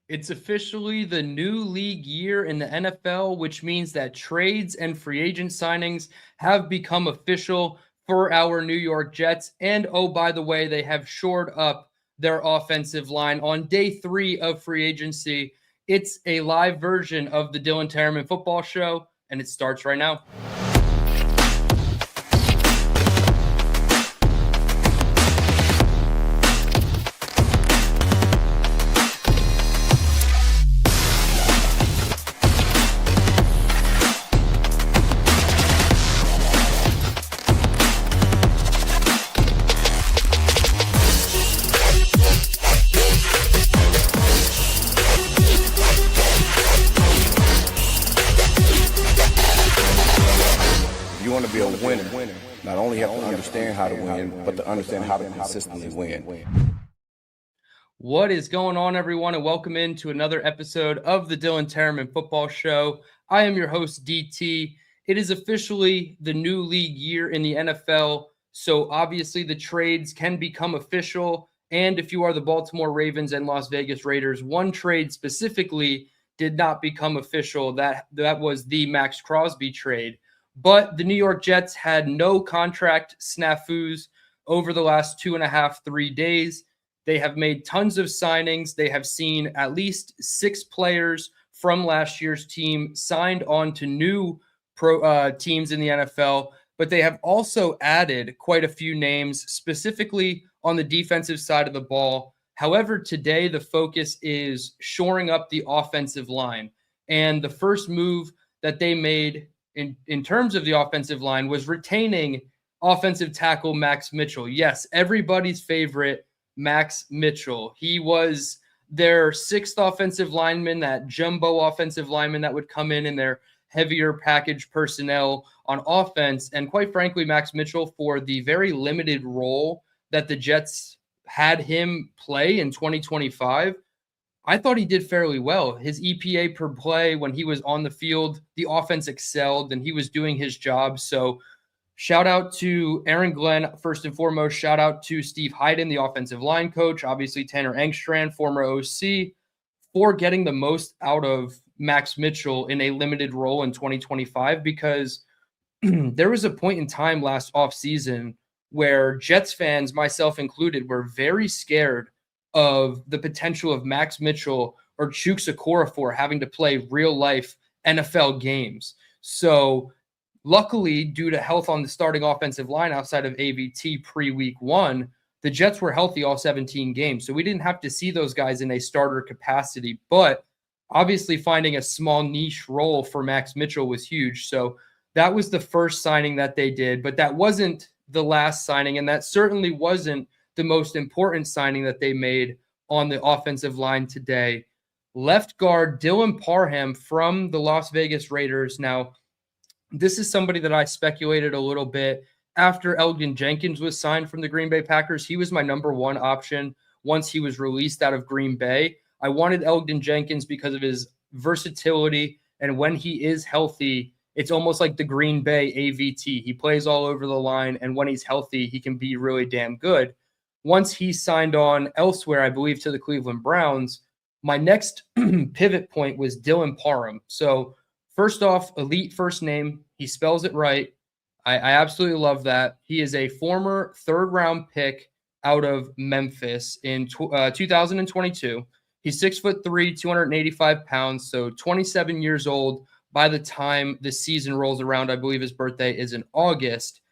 It's officially the new league year in the NFL, which means that trades and free agent signings have become official for our New York Jets. And oh, by the way, they have shored up their offensive line on day 3 of free agency. It's a live version of the Dylan Parham football show, and it starts right now. Not only have to understand how to win, but to understand how to consistently win. What is going on, everyone, and welcome into another episode of the Dylan Parham Football Show. I am your host, DT. It is officially the new league year in the NFL, so obviously the trades can become official. And if you are the Baltimore Ravens and Las Vegas Raiders, one trade specifically did not become official. That was the Max Crosby trade. But the New York Jets had no contract snafus over the last 2.5-3 days. They have made tons of signings. They have seen at least 6 players from last year's team signed on to new teams in the NFL. But they have also added quite a few names, specifically on the defensive side of the ball. However, today the focus is shoring up the offensive line. And the first move that they made in terms of the offensive line was retaining offensive tackle Max Mitchell. Yes, everybody's favorite Max Mitchell. He was their 6th offensive lineman, that jumbo offensive lineman that would come in their heavier package personnel on offense. And quite frankly, Max Mitchell, for the very limited role that the Jets had him play in 2025, I thought he did fairly well. His EPA per play when he was on the field, the offense excelled and he was doing his job. So shout out to Aaron Glenn, first and foremost. Shout out to Steve Hyden, the offensive line coach. Obviously, Tanner Engstrand, former OC, for getting the most out of Max Mitchell in a limited role in 2025, because there was a point in time last offseason where Jets fans, myself included, were very scared of the potential of Max Mitchell or Chuks Okorafor having to play real-life NFL games. So luckily, due to health on the starting offensive line outside of AVT pre-week 1, the Jets were healthy all 17 games. So we didn't have to see those guys in a starter capacity. But obviously finding a small niche role for Max Mitchell was huge. So that was the first signing that they did. But that wasn't the last signing, and that certainly wasn't the most important signing that they made on the offensive line today. Left guard Dylan Parham from the Las Vegas Raiders. Now, this is somebody that I speculated a little bit after Elgton Jenkins was signed from the Green Bay Packers. He was my number 1 option once he was released out of Green Bay. I wanted Elgton Jenkins because of his versatility, and when he is healthy, it's almost like the Green Bay AVT. He plays all over the line, and when he's healthy, he can be really damn good. Once he signed on elsewhere, I believe to the Cleveland Browns, my next pivot point was Dylan Parham. So first off, elite first name. He spells it right. I absolutely love that. He is a former 3rd-round pick out of Memphis in 2022. He's 6'3", 285 pounds, so 27 years old by the time the season rolls around. I believe his birthday is in August.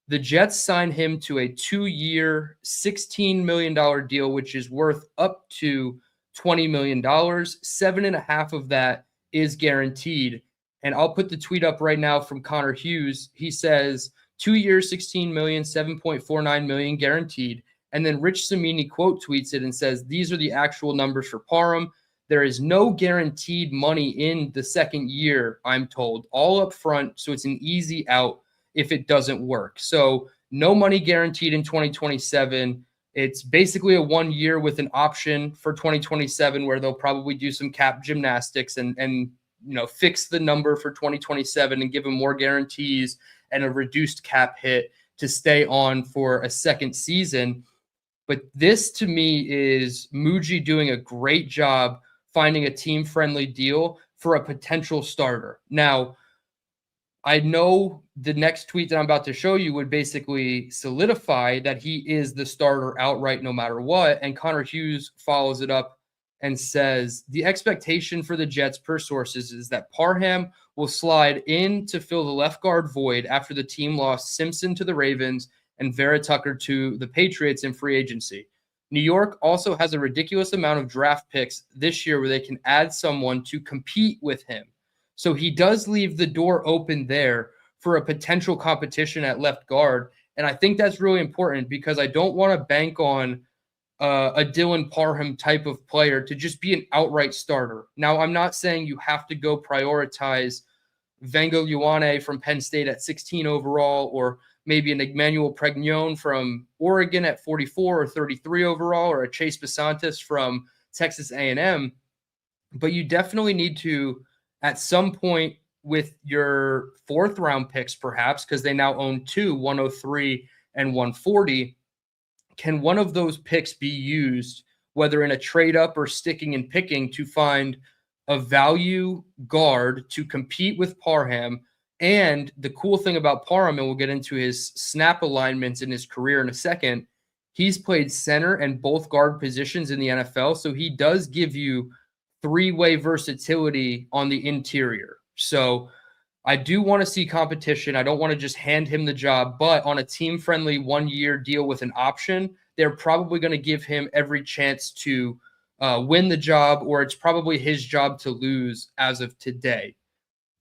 The Jets signed him to a 2-year, $16 million deal, which is worth up to $20 million. 7.5 of that is guaranteed. And I'll put the tweet up right now from Connor Hughes. He says, 2 years, $16 million, $7.49 million guaranteed. And then Rich Cimini quote tweets it and says, these are the actual numbers for Parham. There is no guaranteed money in the second year, I'm told, all up front. So it's an easy out if it doesn't work. So no money guaranteed in 2027. It's basically a 1 year with an option for 2027 where they'll probably do some cap gymnastics and fix the number for 2027 and give him more guarantees and a reduced cap hit to stay on for a second season. But this to me is Muji doing a great job finding a team-friendly deal for a potential starter. Now, I know the next tweet that I'm about to show you would basically solidify that he is the starter outright no matter what. And Connor Hughes follows it up and says, the expectation for the Jets per sources is that Parham will slide in to fill the left guard void after the team lost Simpson to the Ravens and Vera Tucker to the Patriots in free agency. New York also has a ridiculous amount of draft picks this year where they can add someone to compete with him. So he does leave the door open there for a potential competition at left guard. And I think that's really important because I don't want to bank on a Dylan Parham type of player to just be an outright starter. Now, I'm not saying you have to go prioritize Vengo Ioane from Penn State at 16 overall, or maybe an Emmanuel Pregnon from Oregon at 44 or 33 overall, or a Chase Besantis from Texas A&M. But you definitely need to, at some point with your fourth round picks, perhaps, because they now own two, 103 and 140, can one of those picks be used, whether in a trade up or sticking and picking, to find a value guard to compete with Parham? And the cool thing about Parham, and we'll get into his snap alignments in his career in a second, he's played center and both guard positions in the NFL. So he does give you three-way versatility on the interior. So I do want to see competition. I don't want to just hand him the job, but on a team-friendly one-year deal with an option, they're probably going to give him every chance to win the job, or it's probably his job to lose as of today.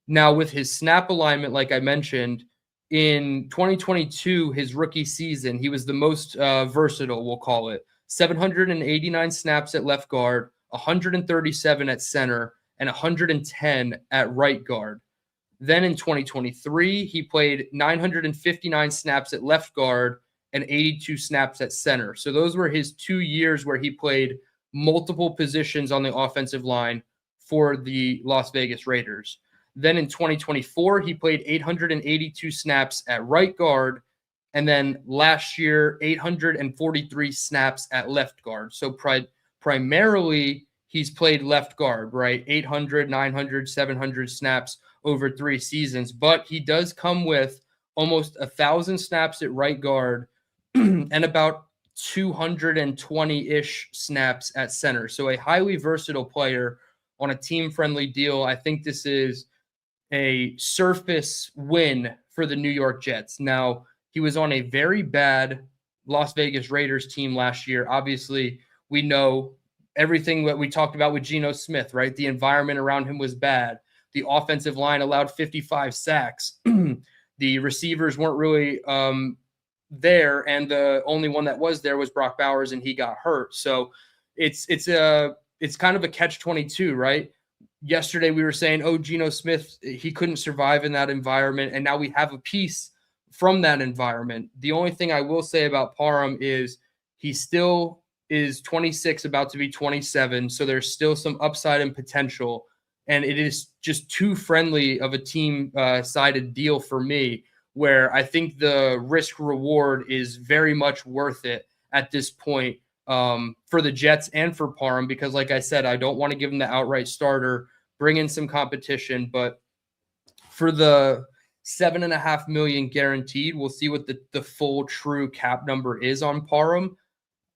Now, with his snap alignment, like I mentioned, in 2022, his rookie season, he was the most versatile, we'll call it. 789 snaps at left guard, 137 at center, and 110 at right guard. Then in 2023, he played 959 snaps at left guard and 82 snaps at center. So those were his 2 years where he played multiple positions on the offensive line for the Las Vegas Raiders. Then in 2024, he played 882 snaps at right guard. And then last year, 843 snaps at left guard. So primarily, he's played left guard, right? 800, 900, 700 snaps over 3 seasons. But he does come with almost 1,000 snaps at right guard and about 220-ish snaps at center. So a highly versatile player on a team-friendly deal. I think this is a surface win for the New York Jets. Now, he was on a very bad Las Vegas Raiders team last year. Obviously, we know everything that we talked about with Geno Smith, right? The environment around him was bad. The offensive line allowed 55 sacks. The receivers weren't really there, and the only one that was there was Brock Bowers, and he got hurt. So it's kind of a catch-22, right? Yesterday we were saying, oh, Geno Smith, he couldn't survive in that environment, and now we have a piece from that environment. The only thing I will say about Parham is he still is 26, about to be 27, so there's still some upside and potential, and it is just too friendly of a team-sided deal for me, where I think the risk-reward is very much worth it at this point for the Jets and for Parham, because like I said, I don't want to give him the outright starter, bring in some competition, but for the $7.5 million guaranteed, we'll see what the full true cap number is on Parham.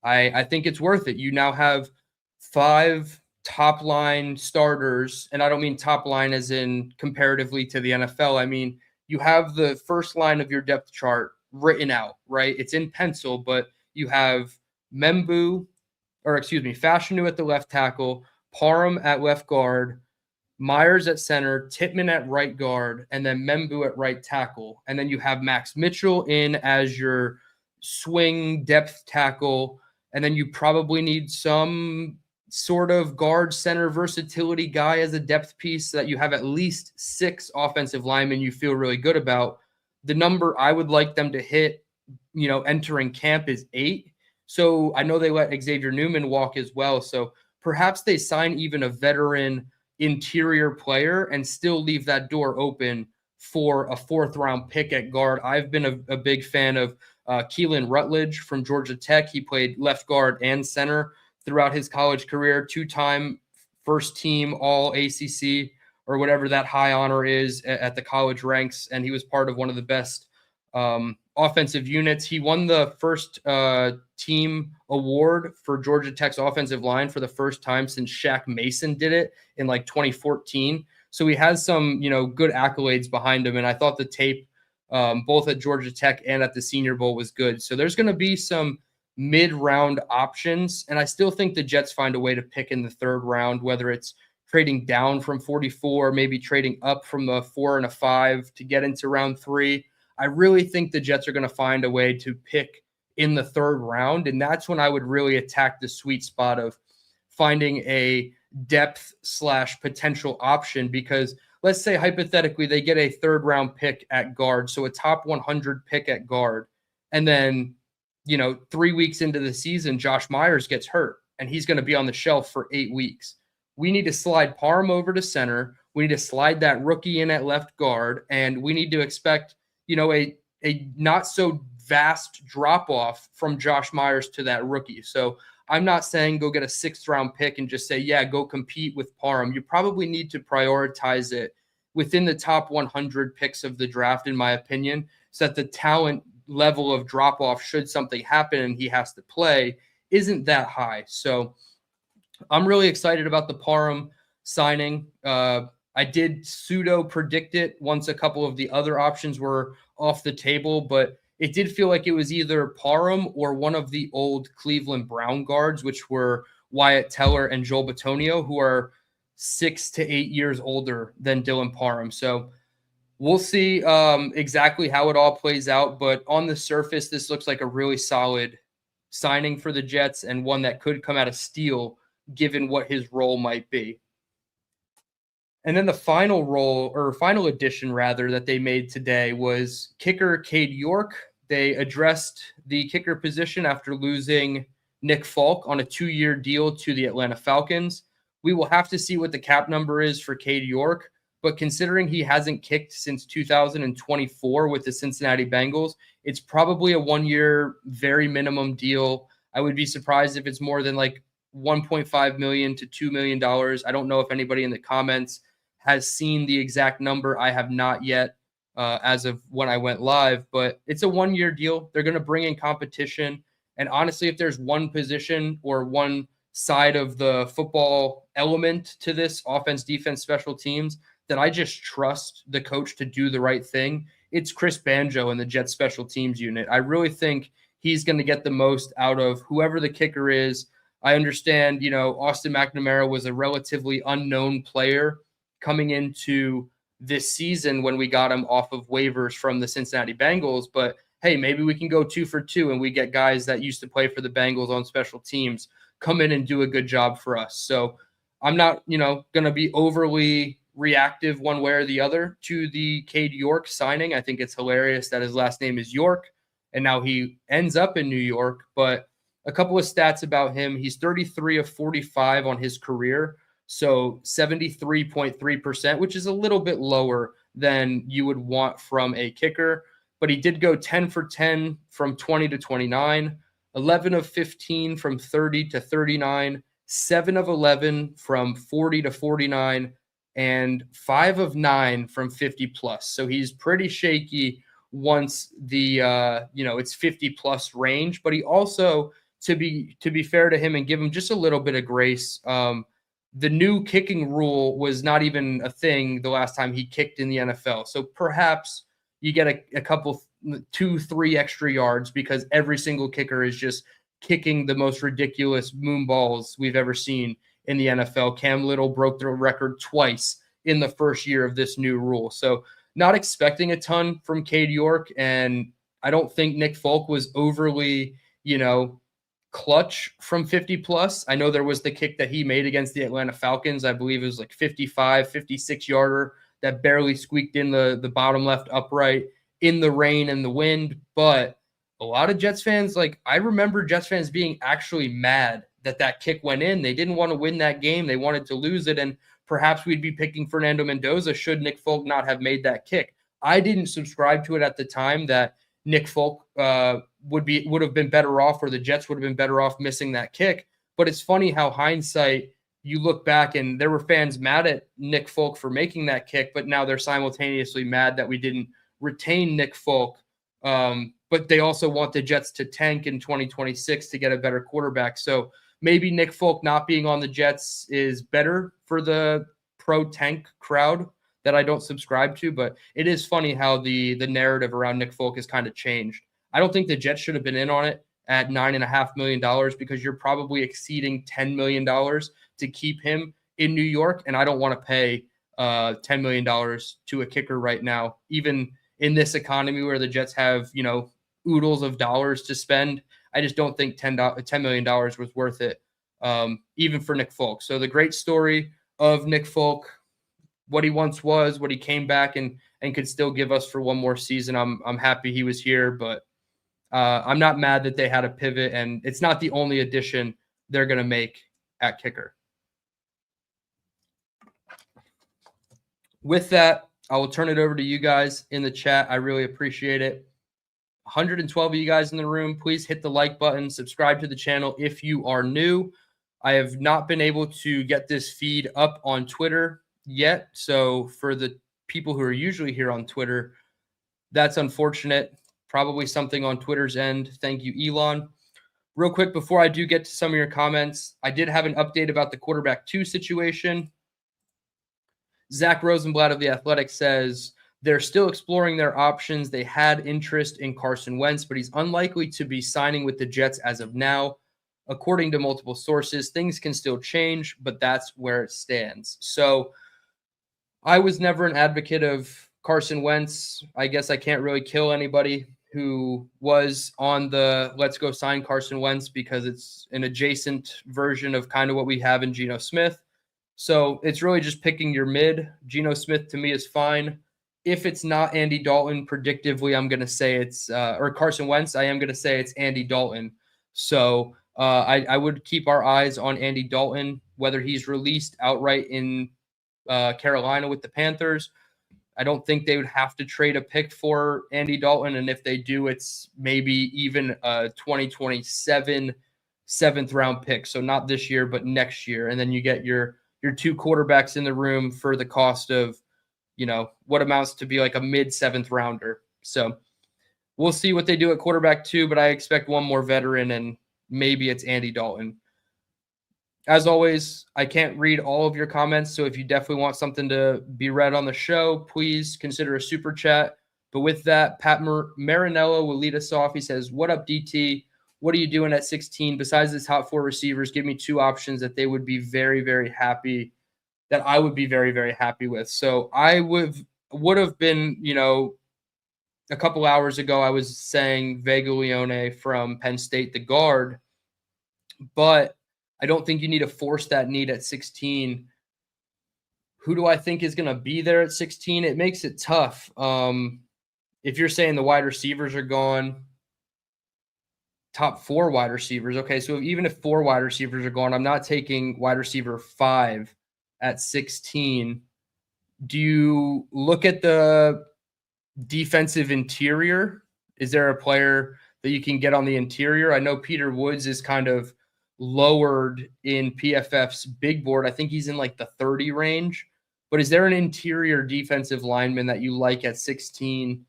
I think it's worth it. You now have 5 top line starters, and I don't mean top line as in comparatively to the NFL. I mean, you have the first line of your depth chart written out, right? It's in pencil, but you have Fashanu at the left tackle, Parham at left guard, Myers at center, Tippmann at right guard, and then Membu at right tackle. And then you have Max Mitchell in as your swing depth tackle. And then you probably need some sort of guard center versatility guy as a depth piece so that you have at least 6 offensive linemen you feel really good about. The number I would like them to hit, entering camp is 8. So I know they let Xavier Newman walk as well. So perhaps they sign even a veteran interior player and still leave that door open for a 4th round pick at guard. I've been a big fan of Keelan Rutledge from Georgia Tech. He played left guard and center throughout his college career, 2-time first team all ACC or whatever that high honor is at the college ranks. And he was part of one of the best offensive units. He won the first team award for Georgia Tech's offensive line for the first time since Shaq Mason did it in like 2014. So he has some, good accolades behind him. And I thought the tape, both at Georgia Tech and at the Senior Bowl, was good. So there's going to be some mid-round options. And I still think the Jets find a way to pick in the third round, whether it's trading down from 44, maybe trading up from the 4 and a 5 to get into round 3. I really think the Jets are going to find a way to pick in the third round. And that's when I would really attack the sweet spot of finding a depth / potential option, because let's say hypothetically they get a third round pick at guard. So a top 100 pick at guard. And then, 3 weeks into the season, Josh Myers gets hurt and he's going to be on the shelf for 8 weeks. We need to slide Parham over to center. We need to slide that rookie in at left guard. And we need to expect, a not so vast drop off from Josh Myers to that rookie. So I'm not saying go get a 6th round pick and just say, yeah, go compete with Parham. You probably need to prioritize it within the top 100 picks of the draft, in my opinion, so that the talent level of drop off, should something happen and he has to play, isn't that high. So I'm really excited about the Parham signing. I did pseudo predict it once a couple of the other options were off the table, but it did feel like it was either Parham or one of the old Cleveland Brown guards, which were Wyatt Teller and Joel Bitonio, who are 6 to 8 years older than Dylan Parham. So we'll see exactly how it all plays out. But on the surface, this looks like a really solid signing for the Jets and one that could come out of steal given what his role might be. And then the final addition that they made today was kicker Cade York. They addressed the kicker position after losing Nick Folk on a 2-year deal to the Atlanta Falcons. We will have to see what the cap number is for Cade York, but considering he hasn't kicked since 2024 with the Cincinnati Bengals, it's probably a 1-year, very minimum deal. I would be surprised if it's more than like $1.5 million to $2 million. I don't know if anybody in the comments has seen the exact number. I have not yet as of when I went live, but it's a 1-year deal. They're going to bring in competition. And honestly, if there's one position or one side of the football element to this offense, defense, special teams that I just trust the coach to do the right thing, it's Chris Banjo and the Jets special teams unit. I really think he's going to get the most out of whoever the kicker is. I understand, Austin McNamara was a relatively unknown player coming into this season when we got him off of waivers from the Cincinnati Bengals. But hey, maybe we can go 2 for 2 and we get guys that used to play for the Bengals on special teams come in and do a good job for us. So I'm not, going to be overly reactive one way or the other to the Cade York signing. I think it's hilarious that his last name is York and now he ends up in New York. But a couple of stats about him: he's 33 of 45 on his career, so 73.3%, which is a little bit lower than you would want from a kicker. But he did go 10 for 10 from 20 to 29, 11 of 15 from 30 to 39, 7 of 11 from 40 to 49, and 5 of 9 from 50 plus. So he's pretty shaky once the it's 50 plus range. But he also, to be fair to him and give him just a little bit of grace, the new kicking rule was not even a thing the last time he kicked in the NFL. So perhaps you get a couple, 2-3 extra yards because every single kicker is just kicking the most ridiculous moon balls we've ever seen in the NFL. Cam Little broke the record twice in the first year of this new rule. So not expecting a ton from Cade York. And I don't think Nick Folk was overly, clutch from 50 plus. I know there was the kick that he made against the Atlanta Falcons. I believe it was like 56 yarder that barely squeaked in the bottom left upright in the rain and the wind. But a lot of Jets fans, I remember Jets fans being actually mad that kick went in. They didn't want to win that game. They wanted to lose it. And perhaps we'd be picking Fernando Mendoza should Nick Folk not have made that kick. I didn't subscribe to it at the time that Nick Folk would have been better off, or the Jets would have been better off missing that kick. But it's funny how hindsight you look back and there were fans mad at Nick Folk for making that kick, but now they're simultaneously mad that we didn't retain Nick Folk. But they also want the Jets to tank in 2026 to get a better quarterback. So maybe Nick Folk not being on the Jets is better for the pro-tank crowd that I don't subscribe to. But it is funny how the narrative around Nick Folk has kind of changed. I don't think the Jets should have been in on it at $9.5 million because you're probably exceeding $10 million to keep him in New York. And I don't want to pay $10 million to a kicker right now, even in this economy where the Jets have, oodles of dollars to spend. I just don't think $10 million was worth it, even for Nick Folk. So the great story of Nick Folk, what he once was, what he came back and could still give us for one more season. I'm happy he was here, but I'm not mad that they had a pivot, and it's not the only addition they're going to make at kicker. With that, I will turn it over to you guys in the chat. I really appreciate it. 112 of you guys in the room, please hit the like button, subscribe to the channel if you are new. I have not been able to get this feed up on Twitter yet. So for the people who are usually here on Twitter, that's unfortunate. Probably something on Twitter's end. Thank you, Elon. Real quick, before I do get to some of your comments, I did have an update about the quarterback 2 situation. Zach Rosenblatt of The Athletic says they're still exploring their options. They had interest in Carson Wentz, but he's unlikely to be signing with the Jets as of now. According to multiple sources, things can still change, but that's where it stands. So I was never an advocate of Carson Wentz. I guess I can't really kill anybody who was on the let's go sign Carson Wentz because it's an adjacent version of kind of what we have in Geno Smith. So it's really just picking your mid. Geno Smith to me is fine. If it's not Andy Dalton, predictively, I'm going to say it's or Carson Wentz, I am going to say it's Andy Dalton. So I would keep our eyes on Andy Dalton, whether he's released outright in Carolina with the Panthers. I don't think they would have to trade a pick for Andy Dalton. And if they do, it's maybe even a 2027 7th round pick. So not this year, but next year. And then you get your 2 quarterbacks in the room for the cost of, what amounts to be like a mid 7th rounder. So we'll see what they do at quarterback 2, but I expect one more veteran and maybe it's Andy Dalton. As always, I can't read all of your comments, so if you definitely want something to be read on the show, please consider a super chat. But with that, Pat Marinello will lead us off. He says, "What up, DT? What are you doing at 16? Besides the top 4 receivers, give me 2 options that they would be very, very happy, that I would be very, very happy with." So I would have been, a couple hours ago, I was saying Vega Leone from Penn State, the guard, but I don't think you need to force that need at 16. Who do I think is going to be there at 16? It makes it tough. If you're saying the wide receivers are gone, top 4 wide receivers. Okay, so even if 4 wide receivers are gone, I'm not taking wide receiver 5 at 16. Do you look at the defensive interior? Is there a player that you can get on the interior? I know Peter Woods is kind of lowered in PFF's big board. I think he's in like the 30 range. But is there an interior defensive lineman that you like at 16?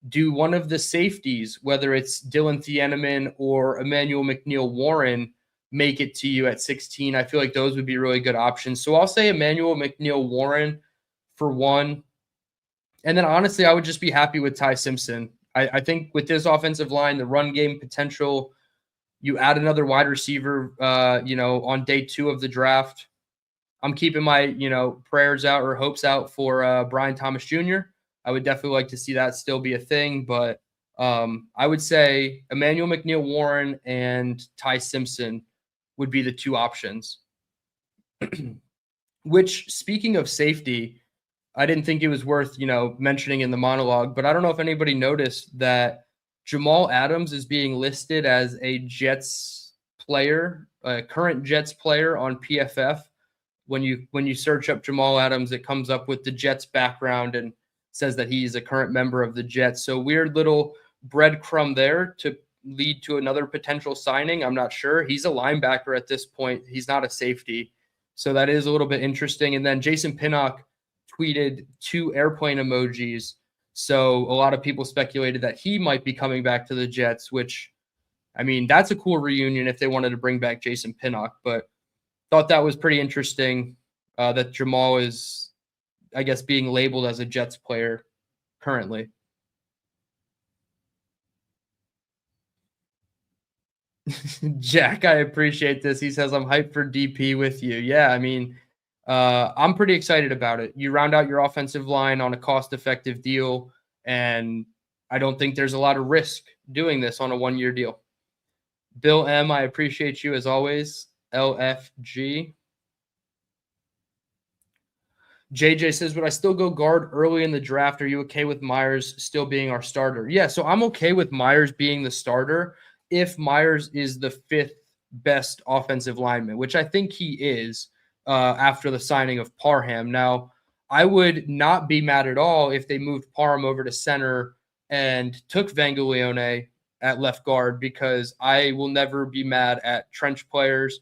Do one of the safeties, whether it's Dylan DTereman or Emmanuel McNeil-Warren, make it to you at 16? I feel like those would be really good options. So I'll say Emmanuel McNeil-Warren for 1. And then honestly, I would just be happy with Ty Simpson. I think with this offensive line, the run game potential, you add another wide receiver, on day 2 of the draft. I'm keeping my, prayers out or hopes out for Brian Thomas Jr. I would definitely like to see that still be a thing, but I would say Emmanuel McNeil-Warren and Ty Simpson would be the 2 options. Which, speaking of safety, I didn't think it was worth, mentioning in the monologue, but I don't know if anybody noticed that Jamal Adams is being listed as a Jets player, a current Jets player on PFF. When you search up Jamal Adams, it comes up with the Jets background and says that he's a current member of the Jets. So weird little breadcrumb there to lead to another potential signing. I'm not sure. He's a linebacker at this point. He's not a safety. So that is a little bit interesting. And then Jason Pinnock tweeted 2 airplane emojis. So a lot of people speculated that he might be coming back to the Jets, which, I mean, that's a cool reunion if they wanted to bring back Jason Pinnock. But thought that was pretty interesting that Jamal is, I guess, being labeled as a Jets player currently. Jack, I appreciate this. He says, I'm hyped for DP with you. Yeah, I mean, I'm pretty excited about it. You round out your offensive line on a cost-effective deal, and I don't think there's a lot of risk doing this on a one-year deal. Bill M., I appreciate you as always. LFG. JJ says, would I still go guard early in the draft? Are you okay with Myers still being our starter? Yeah, so I'm okay with Myers being the starter if Myers is the 5th best offensive lineman, which I think he is after the signing of Parham. Now, I would not be mad at all if they moved Parham over to center and took Vangulione at left guard, because I will never be mad at trench players.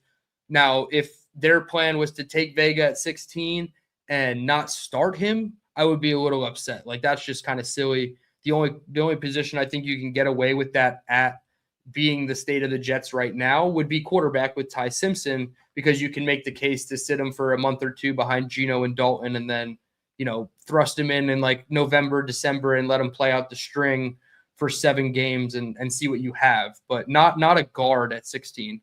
Now, if their plan was to take Vega at 16 and not start him, I would be a little upset. Like, that's just kind of silly. The only position I think you can get away with that at being the state of the Jets right now would be quarterback with Ty Simpson, because you can make the case to sit him for a month or two behind Geno and Dalton and then, thrust him in like November, December and let him play out the string for 7 games and see what you have, but not a guard at 16.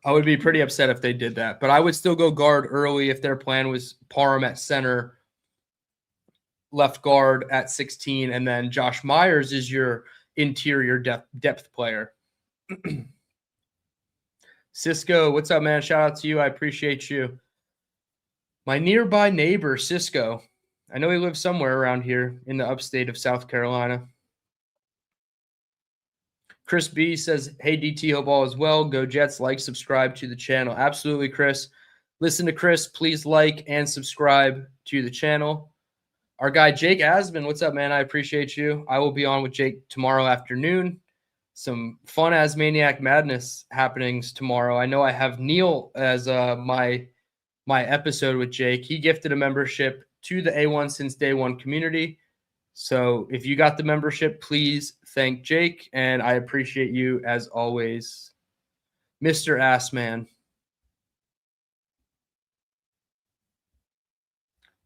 I would be pretty upset if they did that, but I would still go guard early if their plan was Parham at center, left guard at 16, and then Josh Myers is your interior depth player. Cisco, what's up, man? Shout out to you. I appreciate you. My nearby neighbor, Cisco. I know he lives somewhere around here in the upstate of South Carolina. Chris B says, hey, DT, hope all is well. Go Jets. Like, subscribe to the channel. Absolutely, Chris. Listen to Chris. Please like and subscribe to the channel. Our guy, Jake Asman, what's up, man? I appreciate you. I will be on with Jake tomorrow afternoon. Some fun Asmaniac Madness happenings tomorrow. I know I have Neil as my episode with Jake. He gifted a membership to the A1 Since Day One community. So if you got the membership, please thank Jake, and I appreciate you as always, Mr. Assman.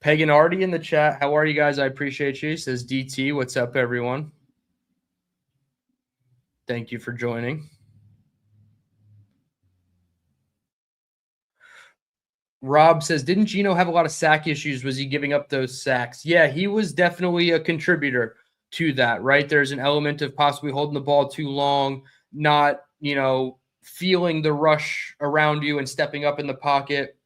Paganardi in the chat. How are you guys? I appreciate you. He says, DT, what's up, everyone? Thank you for joining. Rob says, didn't Geno have a lot of sack issues? Was he giving up those sacks? Yeah, he was definitely a contributor to that, right? There's an element of possibly holding the ball too long, not, feeling the rush around you and stepping up in the pocket,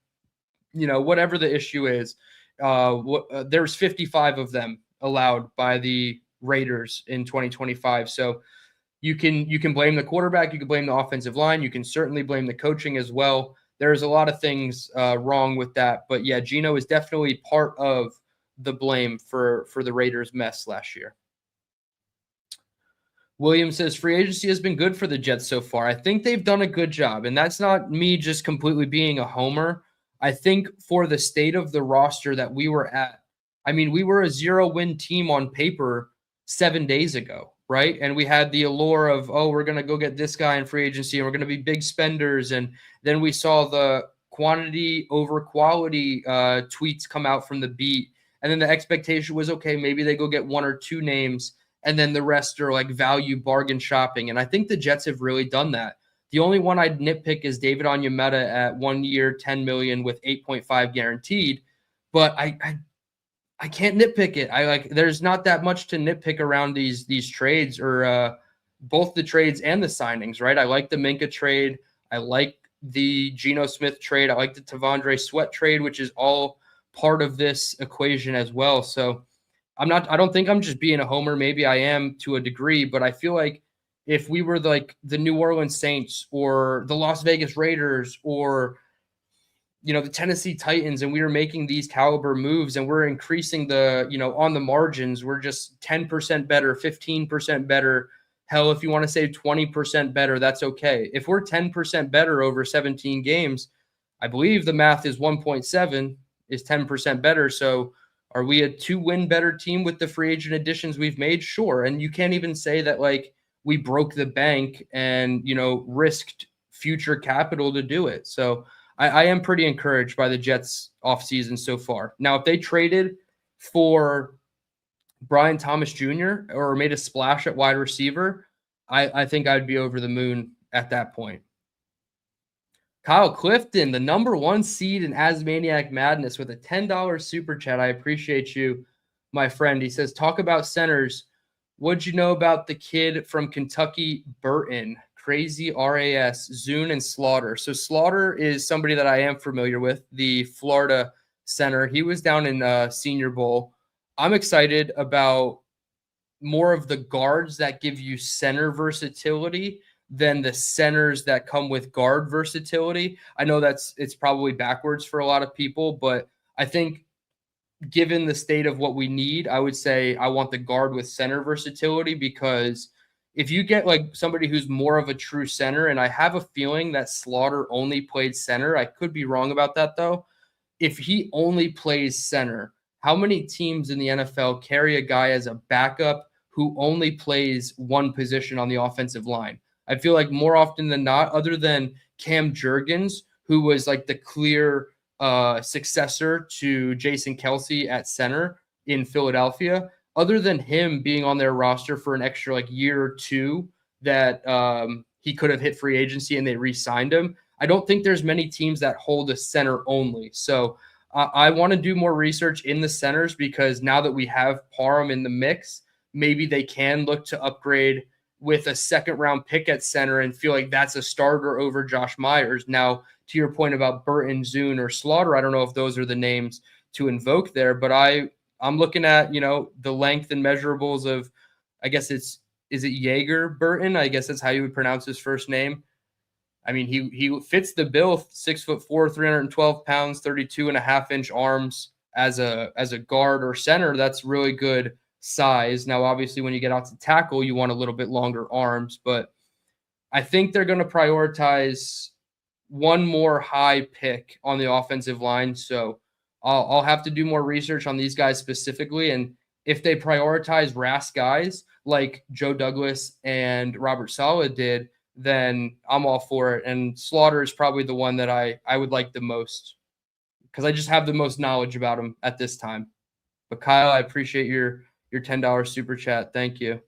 whatever the issue is. There's 55 of them allowed by the Raiders in 2025. So you can blame the quarterback, you can blame the offensive line, you can certainly blame the coaching as well. There's a lot of things wrong with that. But, yeah, Geno is definitely part of the blame for the Raiders' mess last year. William says, free agency has been good for the Jets so far. I think they've done a good job, and that's not me just completely being a homer. I think for the state of the roster that we were at, I mean, we were a 0-win team on paper 7 days ago, right? And we had the allure of, we're going to go get this guy in free agency and we're going to be big spenders. And then we saw the quantity over quality tweets come out from the beat. And then the expectation was, okay, maybe they go get 1 or 2 names and then the rest are like value bargain shopping. And I think the Jets have really done that. The only one I'd nitpick is David Onyemata at 1 year, $10 million with 8.5 guaranteed. But I can't nitpick it. There's not that much to nitpick around these trades or both the trades and the signings, right? I like the Minka trade. I like the Geno Smith trade. I like the Tavondre Sweat trade, which is all part of this equation as well. So I don't think I'm just being a homer. Maybe I am to a degree, but I feel like if we were like the New Orleans Saints or the Las Vegas Raiders or the Tennessee Titans, and we were making these caliber moves and we're increasing the, on the margins, we're just 10% better, 15% better, Hell, if you want to say 20% better, that's okay. If we're 10% better over 17 games, I believe the math is 1.7 is 10% better. So are we a 2-win better team with the free agent additions we've made? Sure. And you can't even say that like we broke the bank and, risked future capital to do it. So I am pretty encouraged by the Jets offseason so far. Now, if they traded for Brian Thomas Jr. or made a splash at wide receiver, I think I'd be over the moon at that point. Kyle Clifton, the number 1 seed in Asmaniac Madness, with a $10 super chat. I appreciate you, my friend. He says, talk about centers. What'd you know about the kid from Kentucky, Burton? Crazy RAS, Zune, and Slaughter. So Slaughter is somebody that I am familiar with, the Florida center. He was down in Senior Bowl. I'm excited about more of the guards that give you center versatility than the centers that come with guard versatility. I know it's probably backwards for a lot of people, but I think given the state of what we need, I would say I want the guard with center versatility, because if you get like somebody who's more of a true center, and I have a feeling that Slaughter only played center. I could be wrong about that though. If he only plays center, how many teams in the NFL carry a guy as a backup who only plays one position on the offensive line? I feel like more often than not, other than Cam Jurgens, who was like the clear successor to Jason Kelsey at center in Philadelphia, other than him being on their roster for an extra like year or two that he could have hit free agency and they re-signed him, I don't think there's many teams that hold a center only. So I want to do more research in the centers, because now that we have Parham in the mix, maybe they can look to upgrade with a second-round pick at center and feel like that's a starter over Josh Myers. Now, to your point about Burton, Zune, or Slaughter, I don't know if those are the names to invoke there, but I'm looking at, the length and measurables of, I guess is it Jaeger Burton? I guess that's how you would pronounce his first name. I mean, he fits the bill, 6'4", 312 pounds, 32.5-inch arms as a guard or center. That's really good size. Now, obviously, when you get out to tackle, you want a little bit longer arms, but I think they're going to prioritize one more high pick on the offensive line. So I'll have to do more research on these guys specifically. And if they prioritize RAS guys like Joe Douglas and Robert Saleh did, then I'm all for it. And Slaughter is probably the one that I would like the most, because I just have the most knowledge about him at this time. But Kyle, I appreciate your $10 super chat. Thank you.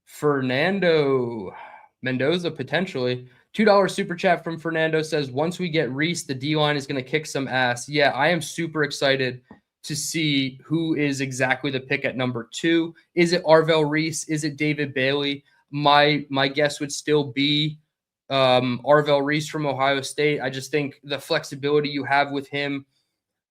Fernando Mendoza, potentially. $2 super chat from Fernando says, once we get Reese, the D-line is going to kick some ass. Yeah, I am super excited to see who is exactly the pick at number 2. Is it Arvell Reese? Is it David Bailey? My guess would still be Arvell Reese from Ohio State. I just think the flexibility you have with him.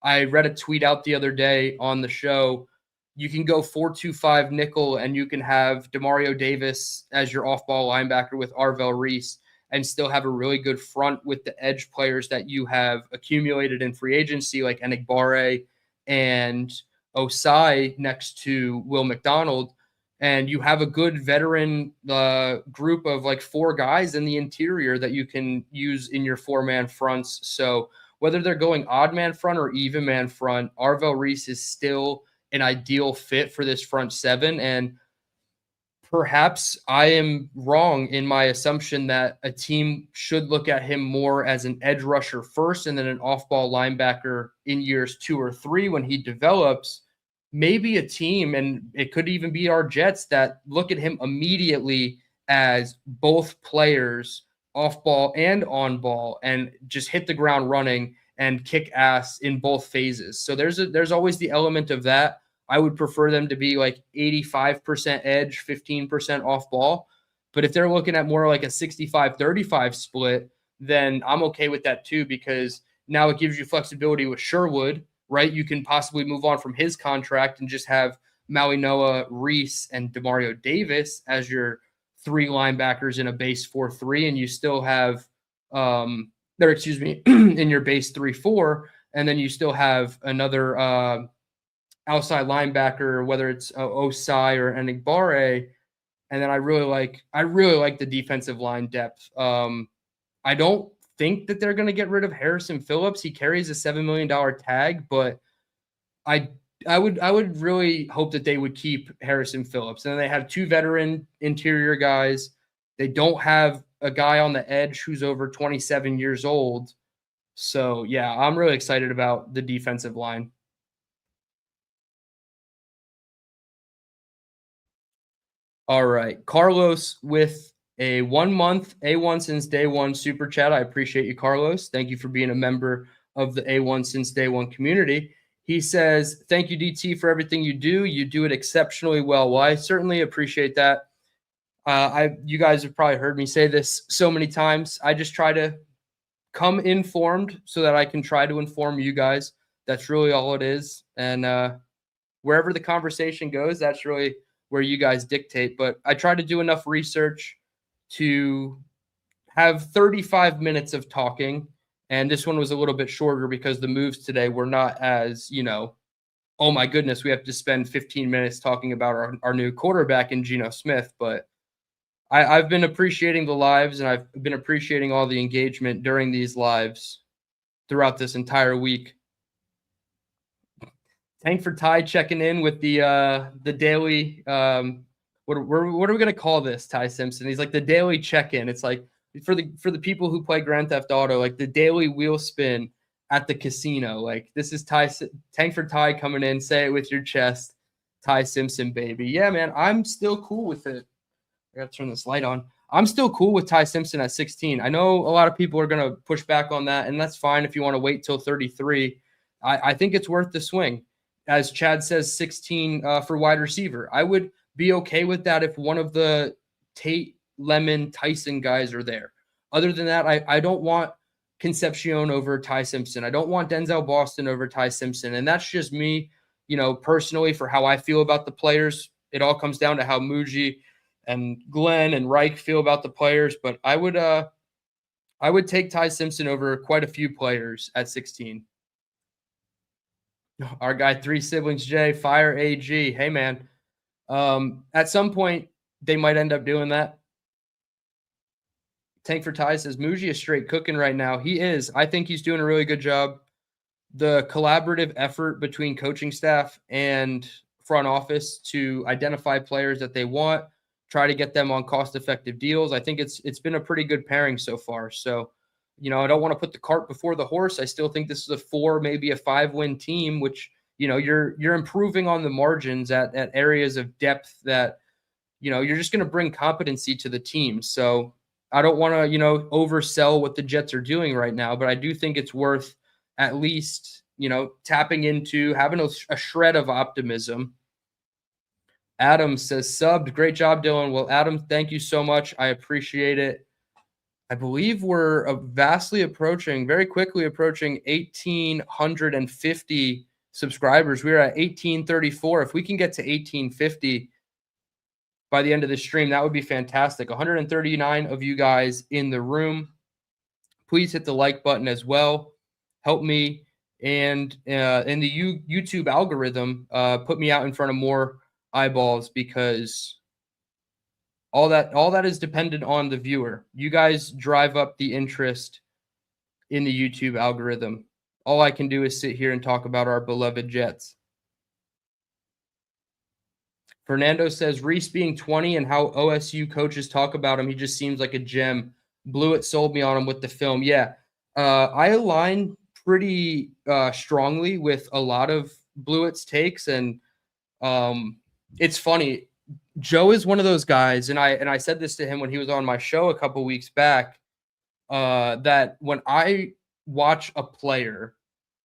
I read a tweet out the other day on the show. You can go 4-2-5 nickel, and you can have Demario Davis as your off-ball linebacker with Arvell Reese, and still have a really good front with the edge players that you have accumulated in free agency, like Enigbare and Osai next to Will McDonald. And you have a good veteran group of like 4 guys in the interior that you can use in your 4-man fronts. So whether they're going odd man front or even man front, Arvell Reese is still an ideal fit for this front 7. And perhaps I am wrong in my assumption that a team should look at him more as an edge rusher first and then an off-ball linebacker in years 2 or 3 when he develops. Maybe a team, and it could even be our Jets, that look at him immediately as both players, off ball and on ball, and just hit the ground running and kick ass in both phases. So there's always the element of that. I would prefer them to be like 85% edge, 15% off ball. But if they're looking at more like a 65-35 split, then I'm okay with that too, because now it gives you flexibility with Sherwood, right? You can possibly move on from his contract and just have Maui Noah, Reese, and Demario Davis as your 3 linebackers in a base 4-3, and you still have, in your base 3-4, and then you still have another outside linebacker, whether it's Osai or Enigbare. And then I really like the defensive line depth. I don't think that they're going to get rid of Harrison Phillips. He carries a $7 million tag, but I would really hope that they would keep Harrison Phillips. And then they have 2 veteran interior guys. They don't have a guy on the edge who's over 27 years old. So, yeah, I'm really excited about the defensive line. All right. Carlos with a 1 month A1 since day one super chat. I appreciate you, Carlos. Thank you for being a member of the A1 since day one community. He says, thank you, DT, for everything you do. You do it exceptionally well. Well, I certainly appreciate that. You guys have probably heard me say this so many times. I just try to come informed so that I can try to inform you guys. That's really all it is. And wherever the conversation goes, that's really where you guys dictate. But I try to do enough research to have 35 minutes of talking. And this one was a little bit shorter because the moves today were not as, oh my goodness, we have to spend 15 minutes talking about our new quarterback in Geno Smith. But I've been appreciating the lives, and I've been appreciating all the engagement during these lives throughout this entire week. Tank for Ty checking in with the daily what are we gonna call this, Ty Simpson? He's like the daily check-in. It's like for the people who play Grand Theft Auto, like the daily wheel spin at the casino. Like this is Tank for Ty coming in. Say it with your chest, Ty Simpson, baby. Yeah, man, I'm still cool with it. I gotta turn this light on. I'm still cool with Ty Simpson at 16. I know a lot of people are gonna push back on that, and that's fine if you want to wait till 33. I think it's worth the swing. As Chad says, 16 for wide receiver. I would be okay with that if one of the Tate, Lemon, Tyson guys are there. Other than that, I don't want Concepcion over Ty Simpson. I don't want Denzel Boston over Ty Simpson. And that's just me, personally, for how I feel about the players. It all comes down to how Muji and Glenn and Reich feel about the players. But I would take Ty Simpson over quite a few players at 16. Our guy, 3 Siblings J, Fire AG. Hey, man. At some point, they might end up doing that. Tank for Ty says, Muji is straight cooking right now. He is. I think he's doing a really good job. The collaborative effort between coaching staff and front office to identify players that they want, try to get them on cost-effective deals. I think it's been a pretty good pairing so far. So, I don't want to put the cart before the horse. I still think this is a 4, maybe a 5-win team, which, you're improving on the margins at areas of depth that, you're just going to bring competency to the team. So I don't want to, oversell what the Jets are doing right now, but I do think it's worth at least, tapping into, having a shred of optimism. Adam says, subbed. Great job, Dylan. Well, Adam, thank you so much. I appreciate it. I believe we're very quickly approaching 1,850 subscribers. We're at 1,834. If we can get to 1,850 by the end of the stream, that would be fantastic. 139 of you guys in the room. Please hit the like button as well. Help me. And in the YouTube algorithm, put me out in front of more eyeballs, because all that is dependent on the viewer. You guys drive up the interest in the YouTube algorithm. All I can do is sit here and talk about our beloved Jets. Fernando says, Reese being 20 and how OSU coaches talk about him, he just seems like a gem. Blewett sold me on him with the film. Yeah, I align pretty strongly with a lot of Blewett's takes, and it's funny. Joe is one of those guys, and I said this to him when he was on my show a couple weeks back, that when I watch a player,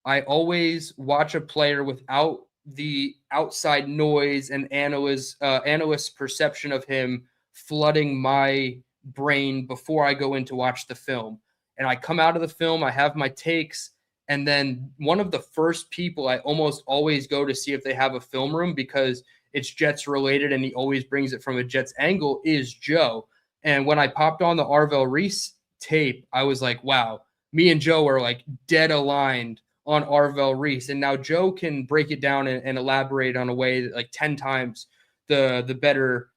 I always watch a player without the outside noise and analysts' perception of him flooding my brain before I go in to watch the film. And I come out of the film, I have my takes, and then one of the first people I almost always go to see if they have a film room, because it's Jets related and he always brings it from a Jets angle, is Joe. And when I popped on the Arvell Reese tape, I was like, wow, me and Joe are like dead aligned on Arvell Reese. And now Joe can break it down and elaborate on a way that, like 10 times the better,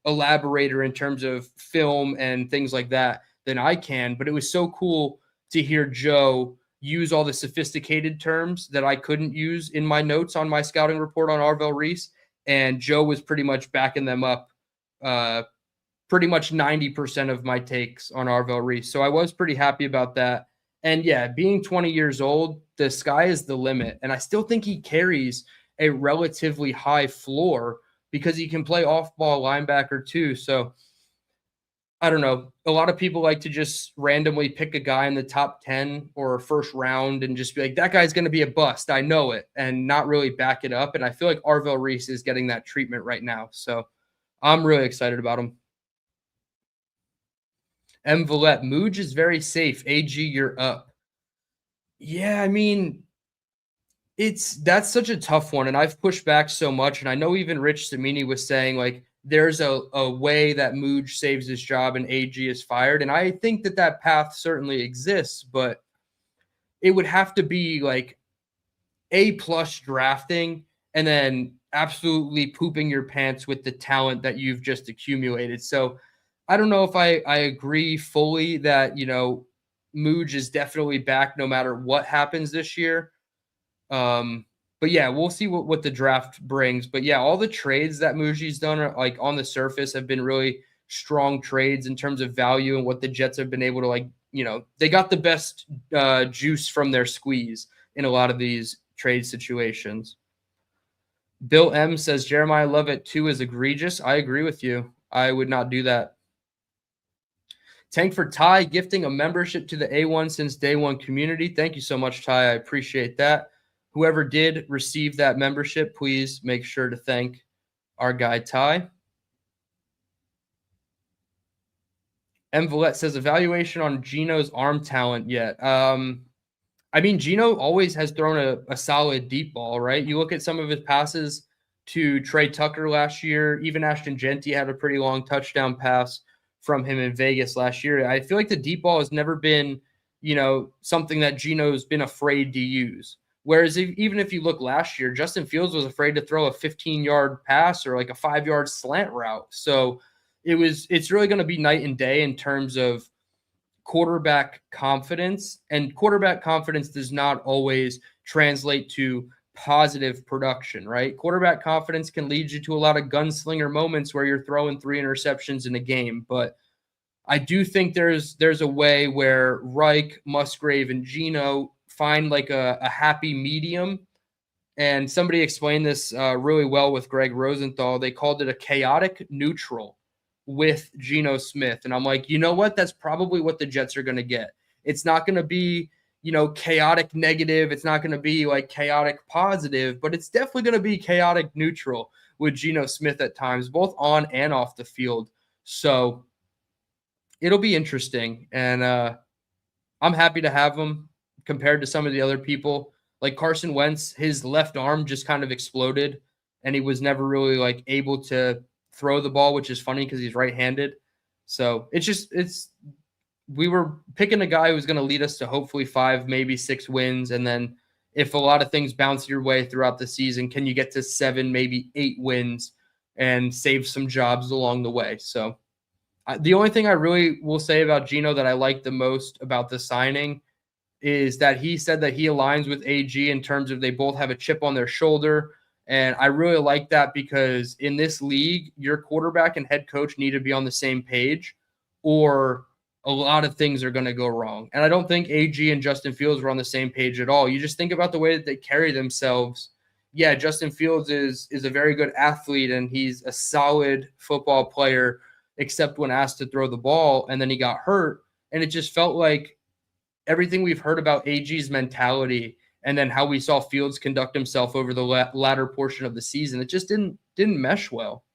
elaborator in terms of film and things like that than I can. But it was so cool to hear Joe use all the sophisticated terms that I couldn't use in my notes on my scouting report on Arvell Reese. And Joe was pretty much backing them up, pretty much 90% of my takes on Arvell Reese. So I was pretty happy about that. And yeah, being 20 years old, the sky is the limit. And I still think he carries a relatively high floor because he can play off-ball linebacker too. So I don't know. A lot of people like to just randomly pick a guy in the top 10 or first round and just be like, that guy's going to be a bust. I know it, and not really back it up. And I feel like Arvell Reese is getting that treatment right now. So I'm really excited about him. M. Villette, Mooj is very safe. AG, you're up. Yeah, I mean, that's such a tough one. And I've pushed back so much. And I know even Rich Cimini was saying, like, there's a way that Mooj saves his job and AG is fired. And I think that path certainly exists, but it would have to be like A+ drafting and then absolutely pooping your pants with the talent that you've just accumulated. So I don't know if I agree fully that, Mooj is definitely back no matter what happens this year. But yeah, we'll see what the draft brings. But yeah, all the trades that Muji's done are, like, on the surface have been really strong trades in terms of value and what the Jets have been able to, they got the best juice from their squeeze in a lot of these trade situations. Bill M says Jeremiah Lovett 2 is egregious. I agree with you. I would not do that. Tank for Ty, gifting a membership to the A1 since day one community. Thank you so much, Ty. I appreciate that. Whoever did receive that membership, please make sure to thank our guy, Ty. M. Villette says, evaluation on Gino's arm talent yet. I mean, Gino always has thrown a solid deep ball, right? You look at some of his passes to Trey Tucker last year. Even Ashton Genty had a pretty long touchdown pass from him in Vegas last year. I feel like the deep ball has never been, something that Gino's been afraid to use. Whereas even if you look last year, Justin Fields was afraid to throw a 15-yard pass or like a 5-yard slant route. So it's really going to be night and day in terms of quarterback confidence. And quarterback confidence does not always translate to positive production, right? Quarterback confidence can lead you to a lot of gunslinger moments where you're throwing 3 interceptions in a game. But I do think there's a way where Reich, Musgrave, and Gino find like a happy medium. And somebody explained this really well with Greg Rosenthal. They called it a chaotic neutral with Geno Smith. And I'm like, you know what? That's probably what the Jets are going to get. It's not going to be, chaotic negative. It's not going to be like chaotic positive, but it's definitely going to be chaotic neutral with Geno Smith at times, both on and off the field. So it'll be interesting. And I'm happy to have him compared to some of the other people. Like Carson Wentz, his left arm just kind of exploded and he was never really like able to throw the ball, which is funny because he's right-handed. So we were picking a guy who's going to lead us to hopefully 5, maybe 6 wins. And then if a lot of things bounce your way throughout the season, can you get to 7, maybe 8 wins and save some jobs along the way? So the only thing I really will say about Gino that I like the most about the signing is that he said that he aligns with AG in terms of they both have a chip on their shoulder. And I really like that because in this league, your quarterback and head coach need to be on the same page or a lot of things are going to go wrong. And I don't think AG and Justin Fields were on the same page at all. You just think about the way that they carry themselves. Yeah, Justin Fields is a very good athlete and he's a solid football player, except when asked to throw the ball, and then he got hurt. And it just felt like everything we've heard about AG's mentality and then how we saw Fields conduct himself over the latter portion of the season, it just didn't mesh well.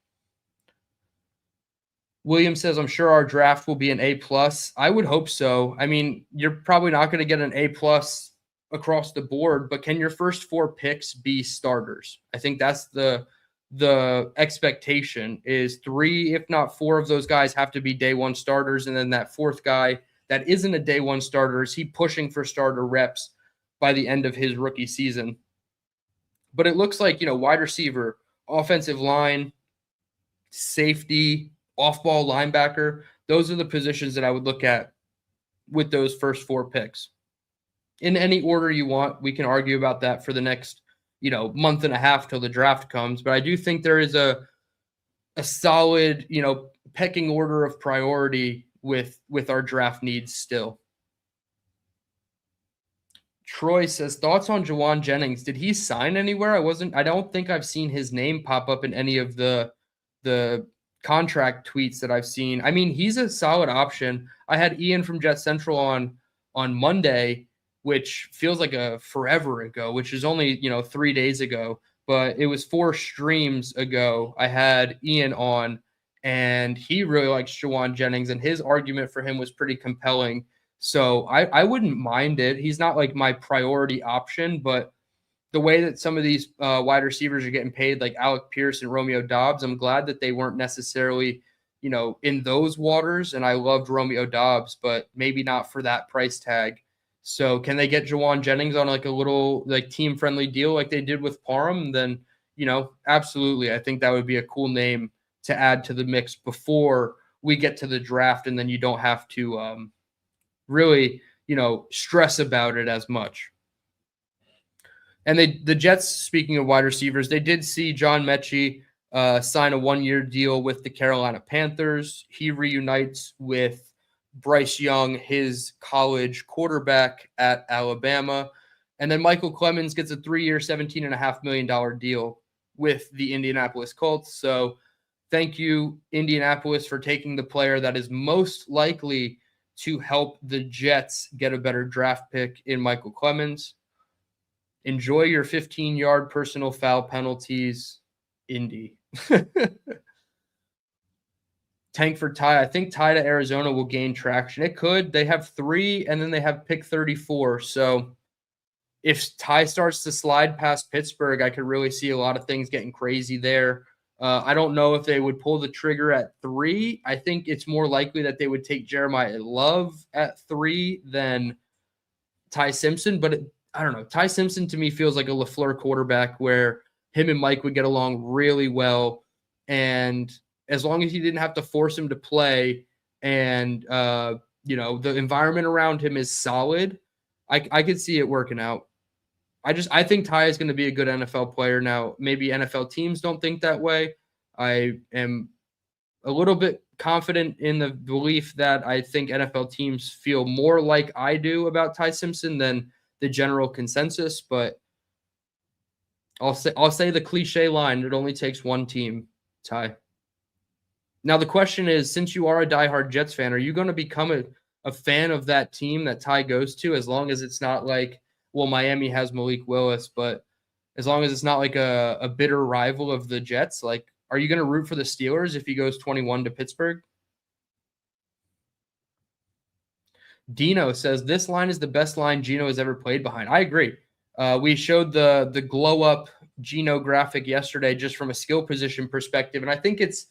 William says, I'm sure our draft will be an A+. I would hope so. I mean, you're probably not going to get an A+ across the board, but can your first 4 picks be starters? I think that's the expectation is 3, if not 4 of those guys have to be day one starters. And then that 4th guy that isn't a day one starter, is he pushing for starter reps by the end of his rookie season. But it looks like, wide receiver, offensive line, safety, off-ball linebacker, those are the positions that I would look at with those first 4 picks. In any order you want, we can argue about that for the next, month and a half till the draft comes. But I do think there is a solid, pecking order of priority with our draft needs still. Troy says, thoughts on Jawan Jennings? Did he sign anywhere? I don't think I've seen his name pop up in any of the contract tweets that I've seen. I mean, he's a solid option. I had Ian from Jet Central on Monday, which feels like a forever ago, which is only, 3 days ago, but it was 4 streams ago. I had Ian on, and he really likes Jawan Jennings, and his argument for him was pretty compelling. So I wouldn't mind it. He's not like my priority option, but the way that some of these wide receivers are getting paid, like Alec Pierce and Romeo Doubs, I'm glad that they weren't necessarily, in those waters. And I loved Romeo Doubs, but maybe not for that price tag. So can they get Jawan Jennings on like a little like team-friendly deal like they did with Parham? Then, absolutely. I think that would be a cool name to add to the mix before we get to the draft, and then you don't have to really, stress about it as much. And the Jets, speaking of wide receivers, they did see John Mechie sign a 1-year deal with the Carolina Panthers. He reunites with Bryce Young, his college quarterback at Alabama. And then Michael Clemens gets a 3-year, $17.5 million deal with the Indianapolis Colts. So thank you, Indianapolis, for taking the player that is most likely to help the Jets get a better draft pick in Michael Clemens. Enjoy your 15-yard personal foul penalties, Indy. Tank for Ty. I think Ty to Arizona will gain traction. It could. They have 3, and then they have pick 34. So if Ty starts to slide past Pittsburgh, I could really see a lot of things getting crazy there. I don't know if they would pull the trigger at 3. I think it's more likely that they would take Jeremiah Love at 3 than Ty Simpson. But I don't know. Ty Simpson to me feels like a LaFleur quarterback where him and Mike would get along really well. And as long as you didn't have to force him to play and, the environment around him is solid, I could see it working out. I think Ty is going to be a good NFL player. Now, maybe NFL teams don't think that way. I am a little bit confident in the belief that I think NFL teams feel more like I do about Ty Simpson than the general consensus, but I'll say the cliche line, it only takes one team, Ty. Now, the question is, since you are a diehard Jets fan, are you going to become a fan of that team that Ty goes to, as long as it's not like, well, Miami has Malik Willis, but as long as it's not like a bitter rival of the Jets, like, are you going to root for the Steelers if he goes 21 to Pittsburgh? Dino says, this line is the best line Gino has ever played behind. I agree. We showed the glow-up Gino graphic yesterday just from a skill position perspective, and I think it's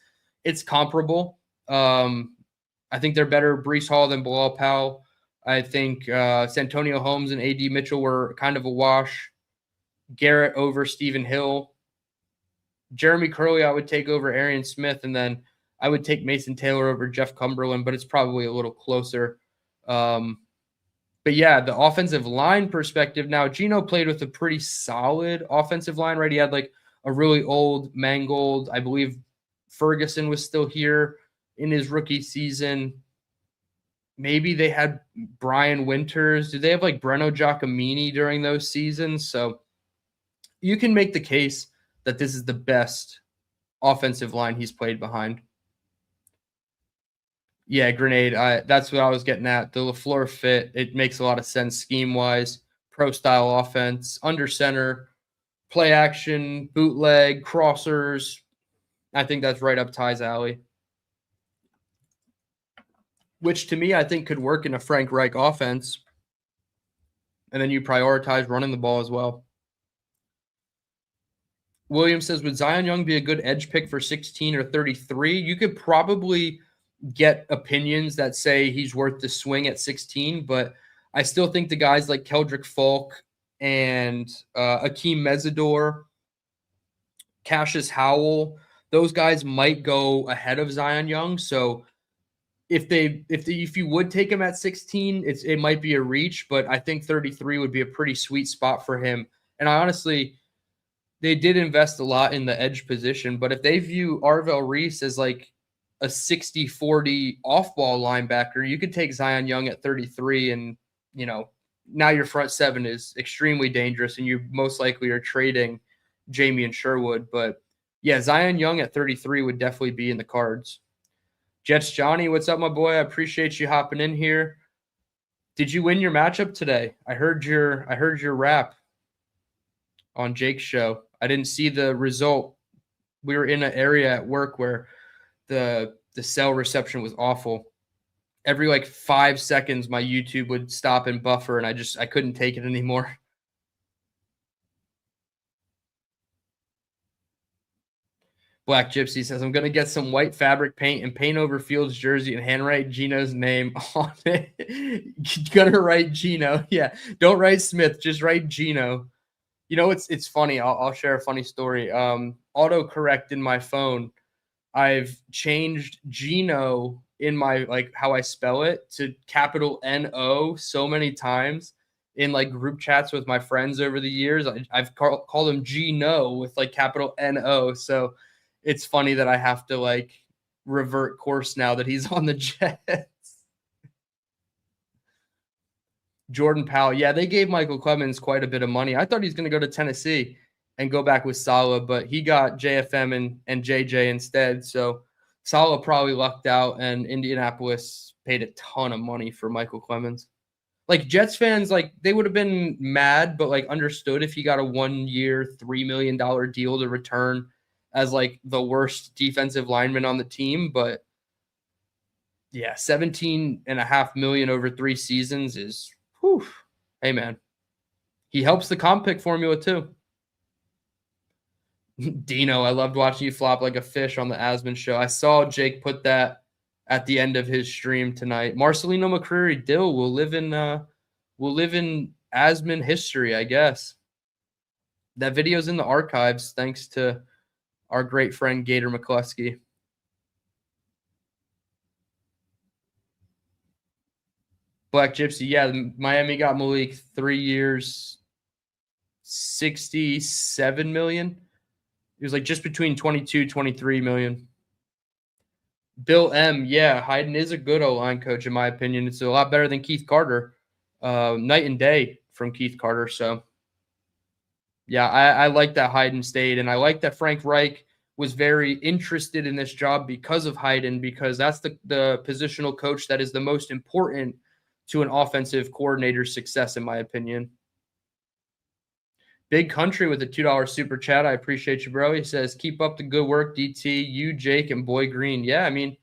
comparable. I think they're better Breece Hall than Bilal Powell. I think Santonio Holmes and A.D. Mitchell were kind of a wash. Garrett over Stephen Hill. Jeremy Curley I would take over Arian Smith, and then I would take Mason Taylor over Jeff Cumberland, but it's probably a little closer. But yeah, the offensive line perspective. Now, Gino played with a pretty solid offensive line, right? He had like a really old Mangold. I believe Ferguson was still here in his rookie season. Maybe they had Brian Winters. Do they have like Breno Giacomini during those seasons? So you can make the case that this is the best offensive line he's played behind. Yeah, Grenade. That's what I was getting at. The LaFleur fit, it makes a lot of sense scheme-wise. Pro-style offense, under center, play action, bootleg, crossers. I think that's right up Ty's alley. Which to me, I think could work in a Frank Reich offense. And then you prioritize running the ball as well. William says, would Zion Young be a good edge pick for 16 or 33? You could probably get opinions that say he's worth the swing at 16, but I still think the guys like Keldrick Falk and Akeem Mesidor, Cassius Howell. Those guys might go ahead of Zion Young. So if you would take him at 16, it might be a reach, but I think 33 would be a pretty sweet spot for him. And I honestly, they did invest a lot in the edge position, but if they view Arvell Reese as like a 60-40 off-ball linebacker, you could take Zion Young at 33 and, now your front seven is extremely dangerous and you most likely are trading Jamie and Sherwood. But yeah, Zion Young at 33 would definitely be in the cards. Jets Johnny, what's up, my boy? I appreciate you hopping in here. Did you win your matchup today? I heard your rap on Jake's show. I didn't see the result. We were in an area at work where the cell reception was awful. Every like 5 seconds, my YouTube would stop and buffer, and I couldn't take it anymore. Black Gypsy says, I'm going to get some white fabric paint and paint over Fields' jersey and handwrite Gino's name on it. Going to write Gino. Yeah, don't write Smith. Just write Gino. It's funny. I'll share a funny story. Autocorrect in my phone, I've changed Gino in my, like, how I spell it to capital N-O so many times in like group chats with my friends over the years. I've called him Gino with like capital N-O. So it's funny that I have to like revert course now that he's on the Jets. Jordan Powell. Yeah, they gave Michael Clemens quite a bit of money. I thought he was going to go to Tennessee and go back with Saleh, but he got JFM and JJ instead. So Saleh probably lucked out, and Indianapolis paid a ton of money for Michael Clemens. Like, Jets fans, like, they would have been mad, but like understood if he got a 1-year, $3 million deal to return as like the worst defensive lineman on the team. But yeah, $17.5 million over 3 seasons is, whew. Hey man, he helps the comp pick formula too. Dino, I loved watching you flop like a fish on the Asman show. I saw Jake put that at the end of his stream tonight. Marcelino McCreary Dill will live in Asman history, I guess. That video's in the archives thanks to our great friend Gator McCluskey. Black Gypsy, yeah, Miami got Malik 3 years, $67 million. It was like just between 22, 23 million. Bill M, yeah, Hayden is a good O-line coach, in my opinion. It's a lot better than Keith Carter. Night and day from Keith Carter. So, yeah, I like that Hayden stayed, and I like that Frank Reich was very interested in this job because of Hayden, because that's the positional coach that is the most important to an offensive coordinator's success, in my opinion. Big Country with a $2 super chat. I appreciate you, bro. He says, keep up the good work, DT, you, Jake, and Boy Green. Yeah, I mean,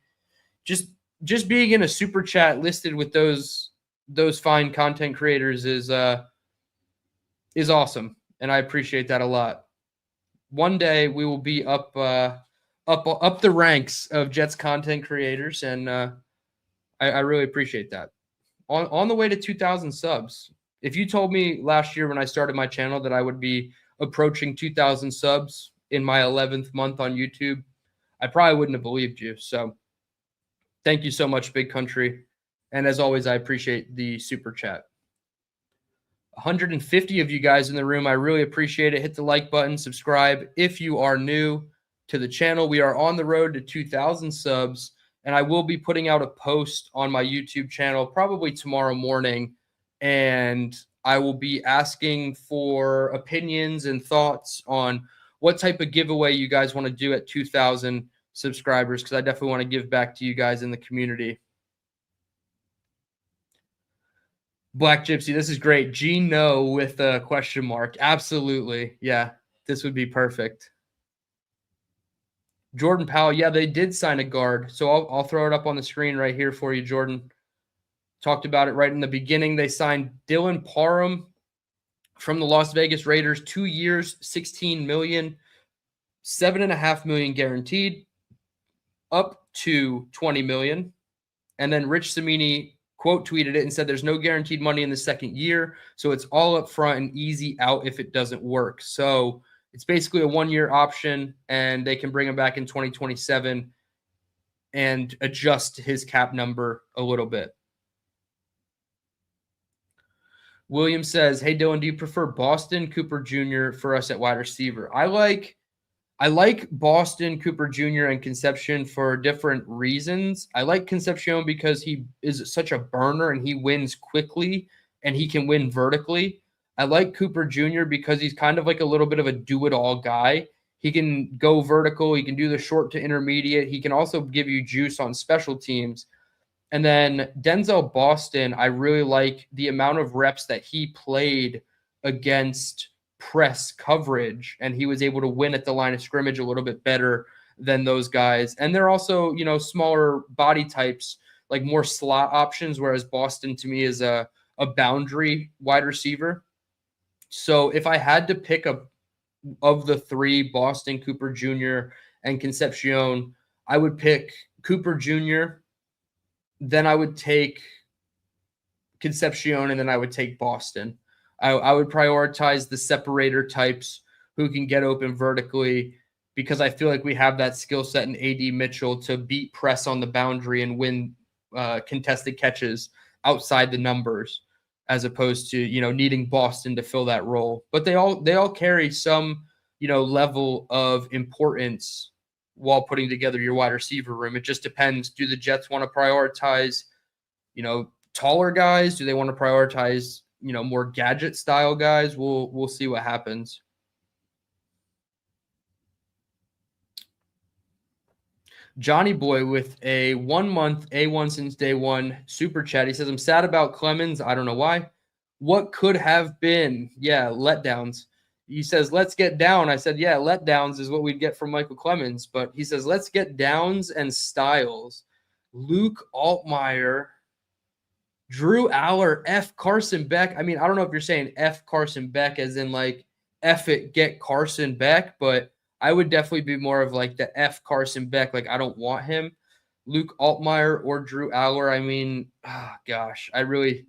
just being in a super chat listed with those fine content creators is awesome, and I appreciate that a lot. One day we will be up the ranks of Jets content creators, and I really appreciate that. On the way to 2,000 subs. If you told me last year when I started my channel that I would be approaching 2,000 subs in my 11th month on YouTube, I probably wouldn't have believed you. So thank you so much, Big Country. And as always, I appreciate the super chat. 150 of you guys in the room. I really appreciate it. Hit the like button, subscribe if you are new to the channel. We are on the road to 2,000 subs, and I will be putting out a post on my YouTube channel probably tomorrow morning, and I will be asking for opinions and thoughts on what type of giveaway you guys want to do at 2,000 subscribers, because I definitely want to give back to you guys in the community. Black Gypsy, this is great. Gino with a question mark. Absolutely. Yeah, this would be perfect. Jordan Powell, yeah, they did sign a guard. So I'll throw it up on the screen right here for you, Jordan. Talked about it right in the beginning. They signed Dylan Parham from the Las Vegas Raiders, 2 years, $16 million, $7.5 million guaranteed, up to $20 million. And then Rich Cimini quote tweeted it and said there's no guaranteed money in the second year, so it's all up front and easy out if it doesn't work. So it's basically a 1-year option, and they can bring him back in 2027 and adjust his cap number a little bit. William says, hey, Dylan, do you prefer Boston, Cooper Jr. for us at wide receiver? I like Boston, Cooper Jr., and Concepcion for different reasons. I like Concepcion because he is such a burner and he wins quickly and he can win vertically. I like Cooper Jr. because he's kind of like a little bit of a do-it-all guy. He can go vertical. He can do the short to intermediate. He can also give you juice on special teams. And then Denzel Boston, I really like the amount of reps that he played against press coverage, and he was able to win at the line of scrimmage a little bit better than those guys. And they're also, smaller body types, like more slot options, whereas Boston to me is a boundary wide receiver. So if I had to pick of the three, Boston, Cooper Jr., and Concepcion, I would pick Cooper Jr., then I would take Concepcion, and then I would take Boston. I would prioritize the separator types who can get open vertically, because I feel like we have that skill set in AD Mitchell to beat press on the boundary and win contested catches outside the numbers, as opposed to, needing Boston to fill that role. But they all carry some, level of importance while putting together your wide receiver room. It just depends. Do the Jets want to prioritize, taller guys? Do they want to prioritize, more gadget style guys? We'll see what happens. Johnny Boy with a 1 month A1 since day one super chat. He says, I'm sad about Clemens. I don't know why. What could have been? Yeah, letdowns. He says, let's get down. I said, yeah, letdowns is what we'd get from Michael Clemens. But he says, let's get downs and styles. Luke Altmaier, Drew Aller, F. Carson Beck. I mean, I don't know if you're saying F. Carson Beck as in like F it, get Carson Beck, but I would definitely be more of like the F. Carson Beck. Like, I don't want him. Luke Altmaier or Drew Aller. I mean, gosh, I really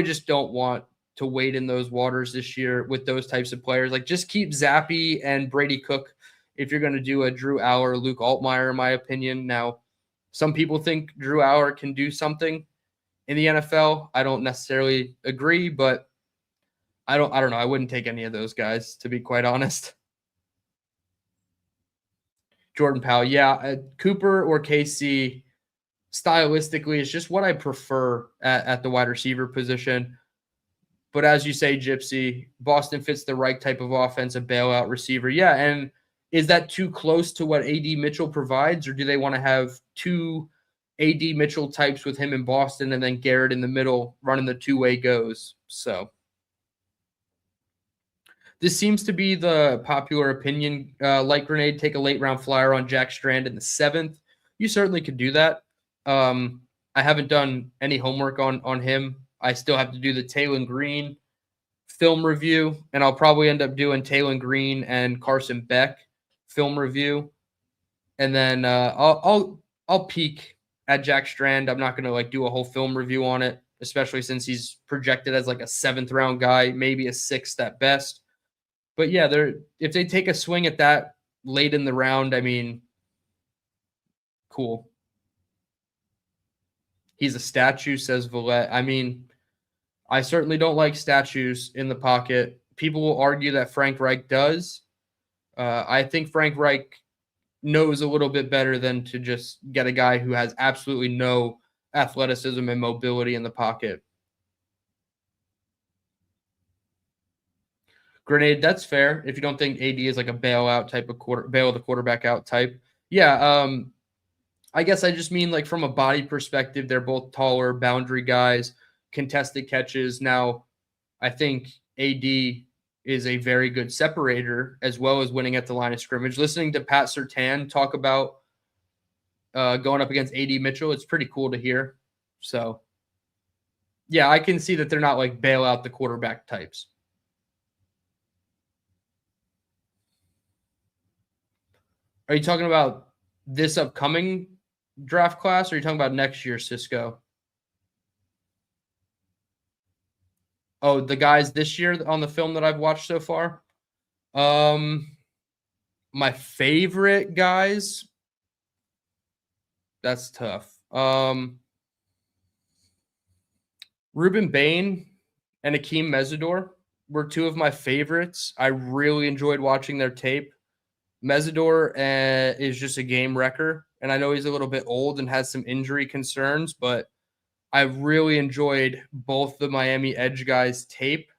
just don't want to wade in those waters this year with those types of players. Like, just keep Zappe and Brady Cook if you're going to do a Drew Aller, Luke Altmaier, in my opinion. Now, some people think Drew Aller can do something in the NFL. I don't necessarily agree, but I don't know. I wouldn't take any of those guys, to be quite honest. Jordan Powell, yeah, Cooper or KC, stylistically, it's just what I prefer at the wide receiver position. But as you say, Gypsy, Boston fits the right type of offensive bailout receiver. Yeah, and is that too close to what AD Mitchell provides, or do they want to have two AD Mitchell types with him in Boston and then Garrett in the middle running the two-way goes? So this seems to be the popular opinion. Light Grenade, take a late-round flyer on Jack Strand in the 7th. You certainly could do that. I haven't done any homework on him. I still have to do the Taylor Green film review, and I'll probably end up doing Taylor Green and Carson Beck film review. And then I'll peek at Jack Strand. I'm not going to like do a whole film review on it, especially since he's projected as like a 7th round guy, maybe a 6th at best. But yeah, if they take a swing at that late in the round, I mean, cool. He's a statue, says Villette. I mean, I certainly don't like statues in the pocket. People will argue that Frank Reich does. I think Frank Reich knows a little bit better than to just get a guy who has absolutely no athleticism and mobility in the pocket. Grenade, that's fair. If you don't think AD is like a bailout type of bail the quarterback out type. Yeah, I guess I just mean like from a body perspective, they're both taller, boundary guys, contested catches. Now, I think AD is a very good separator as well as winning at the line of scrimmage. Listening to Pat Surtain talk about going up against AD Mitchell, it's pretty cool to hear. So, yeah, I can see that they're not like bail out the quarterback types. Are you talking about this upcoming draft class, or are you talking about next year, Cisco? Oh, the guys this year on the film that I've watched so far? My favorite guys, that's tough. Ruben Bain and Akeem Mesidor were two of my favorites. I really enjoyed watching their tape. Mesidor is just a game wrecker, and I know he's a little bit old and has some injury concerns, but I really enjoyed both the Miami Edge guys' tape.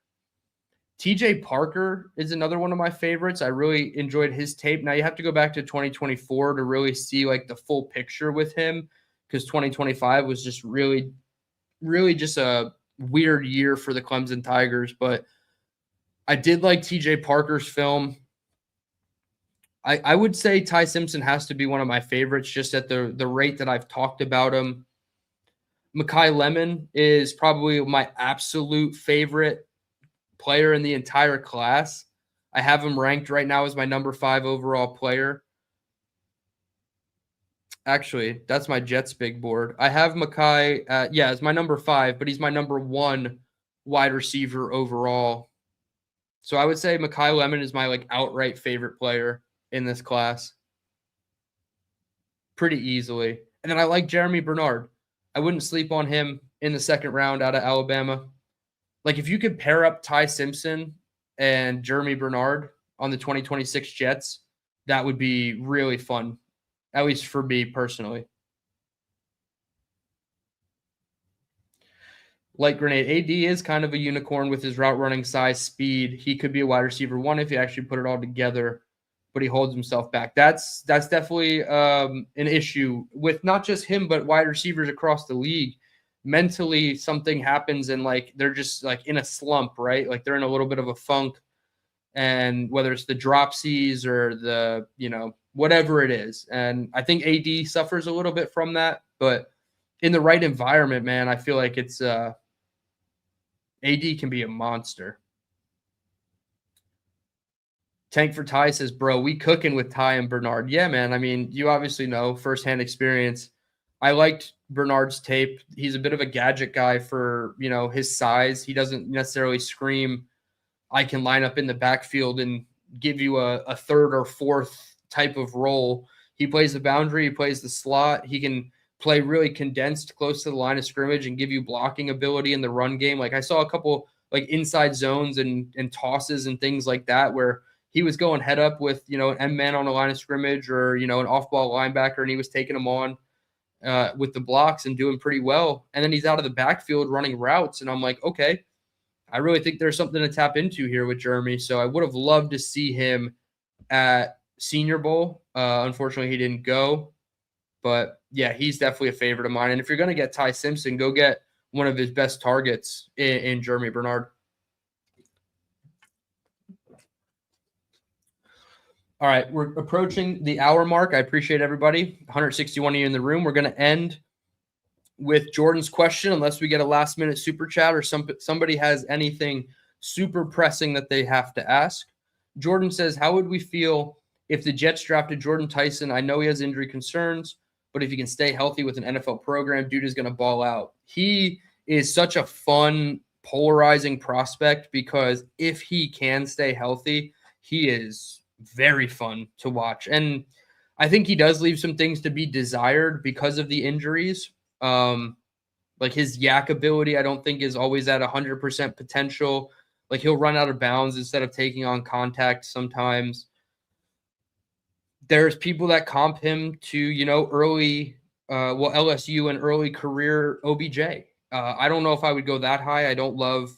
TJ Parker is another one of my favorites. I really enjoyed his tape. Now you have to go back to 2024 to really see like the full picture with him, because 2025 was just really just a weird year for the Clemson Tigers. But I did like TJ Parker's film. I would say Ty Simpson has to be one of my favorites just at the rate that I've talked about him. Mekhi Lemon is probably my absolute favorite player in the entire class. I have him ranked right now as my number 5 overall player. Actually, that's my Jets big board. I have Mekhi, as my number 5, but he's my number 1 wide receiver overall. So I would say Mekhi Lemon is my like outright favorite player in this class pretty easily. And then I like Jeremy Bernard. I wouldn't sleep on him in the second round out of Alabama. Like if you could pair up Ty Simpson and Jeremy Bernard on the 2026 Jets, that would be really fun, at least for me personally. Light Grenade, AD is kind of a unicorn with his route running size, speed. He could be a wide receiver 1 if you actually put it all together, but he holds himself back. That's definitely an issue with not just him, but wide receivers across the league. Mentally, something happens and like they're just like in a slump, right? Like they're in a little bit of a funk, and whether it's the dropsies or the, whatever it is. And I think AD suffers a little bit from that, but in the right environment, man, I feel like it's AD can be a monster. Tank for Ty says, bro, we cooking with Ty and Bernard. Yeah, man. I mean, you obviously know firsthand experience. I liked Bernard's tape. He's a bit of a gadget guy for, his size. He doesn't necessarily scream, I can line up in the backfield and give you a third or fourth type of role. He plays the boundary. He plays the slot. He can play really condensed close to the line of scrimmage and give you blocking ability in the run game. Like I saw a couple like inside zones and tosses and things like that where he was going head up with, an M-man on the line of scrimmage or, an off-ball linebacker, and he was taking them on with the blocks and doing pretty well. And then he's out of the backfield running routes. And I'm like, okay, I really think there's something to tap into here with Jeremy. So I would have loved to see him at Senior Bowl. Unfortunately, he didn't go. But, yeah, he's definitely a favorite of mine. And if you're going to get Ty Simpson, go get one of his best targets in Jeremy Bernard. All right, we're approaching the hour mark. I appreciate everybody. 161 of you in the room. We're going to end with Jordan's question, unless we get a last-minute super chat or somebody has anything super pressing that they have to ask. Jordan says, how would we feel if the Jets drafted Jordan Tyson? I know he has injury concerns, but if he can stay healthy with an NFL program, dude is going to ball out. He is such a fun, polarizing prospect because if he can stay healthy, he is very fun to watch. And I think he does leave some things to be desired because of the injuries. Like his yak ability, I don't think is always at 100% potential. Like he'll run out of bounds instead of taking on contact sometimes. There's people that comp him to, early, LSU and early career OBJ. I don't know if I would go that high. I don't love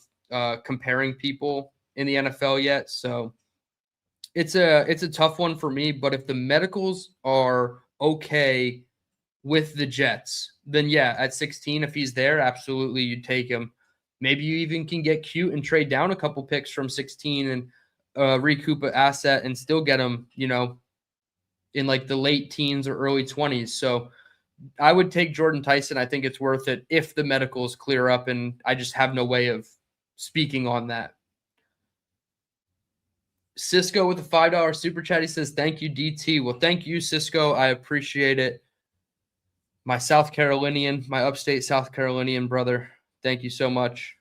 comparing people in the NFL yet. So it's a tough one for me. But if the medicals are okay with the Jets, then yeah, at 16, if he's there, absolutely you'd take him. Maybe you even can get cute and trade down a couple picks from 16 and recoup an asset and still get him, in like the late teens or early 20s. So I would take Jordan Tyson. I think it's worth it if the medicals clear up, and I just have no way of speaking on that. Cisco with a $5 super chat. He says, thank you, DT. Well, thank you, Cisco. I appreciate it. My upstate South Carolinian brother. Thank you so much.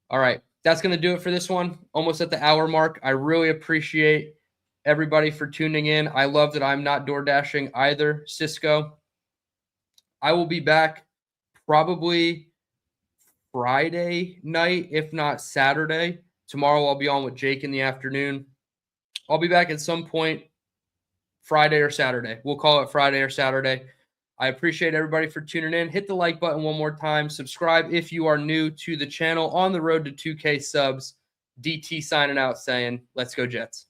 All right. that's going to do it for this one. Almost at the hour mark. I really appreciate everybody for tuning in. I love that I'm not door dashing either, Cisco. I will be back probably Friday night, if not Saturday. Tomorrow I'll be on with Jake in the afternoon. I'll be back at some point Friday or Saturday. We'll call it Friday or Saturday. I appreciate everybody for tuning in. Hit the like button one more time. Subscribe if you are new to the channel. On the road to 2K subs. DT signing out saying, let's go Jets.